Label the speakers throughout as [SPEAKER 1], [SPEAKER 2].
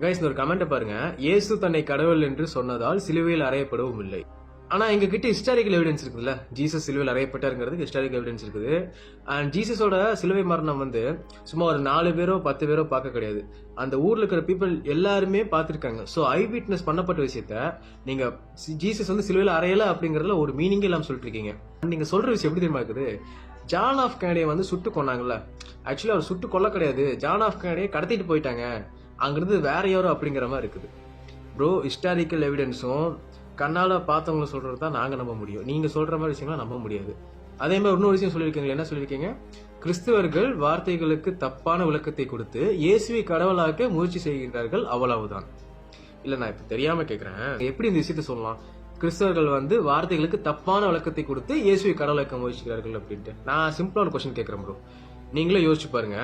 [SPEAKER 1] Guys ஒரு comment பாருங்க. இயேசு தன்னை கடவுள் என்று சொன்னதால் சிலுவையில் அறையப்படவும் இல்லை. ஆனா எங்க கிட்ட ஹிஸ்டாரிக்கல் எவிடன்ஸ் இருக்குல்ல, ஜீசஸ் சிலுவையில் அறையப்பட்டாருங்கிறதுக்கு ஹிஸ்டாரிக்கல் எவிடன்ஸ் இருக்குது. அண்ட் ஜீசஸோட சிலுவை மரணம் வந்து சும்மா ஒரு 4 பேரோ 10 பேரோ பார்க்க கிடையாது, அந்த ஊர்ல இருக்கிற பீப்புள் எல்லாருமே பார்த்துருக்காங்க. ஸோ ஐ விட்னஸ் பண்ணப்பட்ட விஷயத்த நீங்க ஜீசஸ் வந்து சிலுவையில் அறையல அப்படிங்கறதுல ஒரு மீனிங்கே இல்லாம சொல்லிட்டு இருக்கீங்க. நீங்க சொல்ற விஷயம் எப்படி தெரியுமா இருக்குது? ஜான் ஆஃப் கெனடியை வந்து சுட்டு கொண்டாங்கல்ல, ஆக்சுவலி அவர் சுட்டு கொல்ல கிடையாது, ஜான் ஆஃப் கெனடியை கடத்திட்டு போயிட்டாங்க, அங்கிருந்து வேற யாரோ அப்படிங்கிற மாதிரி இருக்குது. ப்ரோ, ஹிஸ்டாரிக்கல் எவிடன்ஸும் கண்ணால பார்த்தவங்களை சொல்றது தான் நாங்க நம்ப முடியும். நீங்க சொல்ற மாதிரி விஷயங்களை நம்ப முடியாது. அதே மாதிரி இன்னொரு விஷயம் சொல்லியிருக்கீங்க. என்ன சொல்லியிருக்கீங்க? கிறிஸ்தவர்கள் வார்த்தைகளுக்கு தப்பான விளக்கத்தை கொடுத்து இயேசுவை கடவுளாக்க முயற்சி செய்கின்றார்கள், அவ்வளவுதான். இல்ல, நான் இப்ப தெரியாம கேட்கிறேன், எப்படி இந்த விஷயத்த சொல்லலாம்? கிறிஸ்தவர்கள் வந்து வார்த்தைகளுக்கு தப்பான விளக்கத்தை கொடுத்து இயேசுவை கடவுளாக்க முயற்சிக்கிறார்கள் அப்படின்ட்டு. நான் சிம்பிளா ஒரு கொஸ்டின் கேட்கிறேன் ப்ரோ, நீங்களே யோசிச்சு பாருங்க.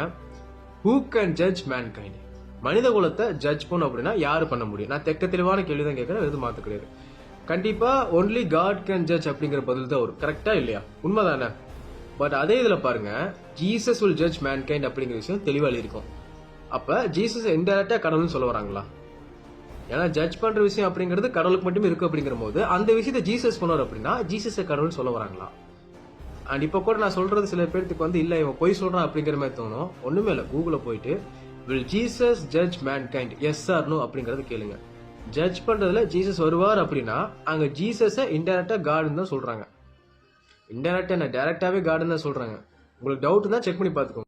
[SPEAKER 1] Who can judge mankind? மனித குலத்தை ஜட்ஜ் பண்ணும் அப்படின்னா யாரு பண்ண முடியும்? நான் தெக்க தெளிவான கேள்வி தான் கேட்கிறேன், எதுவும் மாத்த கிடையாது. கண்டிப்பா ஒன்லி காட் கேன் ஜட்ஜ் அப்படிங்கிற பதில் தான் வரும். கரெக்டா இல்லையா? உண்மைதானே? பட் அதே இதுல பாருங்க, ஜீசஸ் வில் ஜட்ஜ் மேன்கைண்ட் அப்படிங்கிற விஷயம் தெளிவா இருக்கும். அப்ப ஜீசஸ் இன்டைரக்டா கடவுள்னு சொல்ல வராங்களா? ஏன்னா ஜட்ஜ் பண்ற விஷயம் அப்படிங்கிறது கடவுளுக்கு மட்டுமே இருக்கு அப்படிங்கிற போது அந்த விஷயத்த ஜீசஸ் பண்ணுவார் அப்படின்னா ஜீசஸ் கடவுள்னு சொல்ல வராங்களா? அண்ட் இப்ப கூட நான் சொல்றது சில பேருக்கு வந்து இல்ல இவன் பொய் சொல்றான் அப்படிங்கிற மாதிரி தோணும். ஒண்ணுமே இல்ல, கூகுள போயிட்டு will Jesus judge mankind yes or no அப்படிங்கறது கேளுங்க. ஜட்ஜ் பண்றதுல ஜீசஸ் வருவார் அப்படின்னா அங்க ஜீசஸ இன்டைரக்டா காட்னு தான் சொல்றாங்க. இன்டைரக்டா என்ன, டைரக்டாவே காட்னு தான் சொல்றாங்க. உங்களுக்கு டவுட் தான் செக் பண்ணி பாத்துக்கோங்க.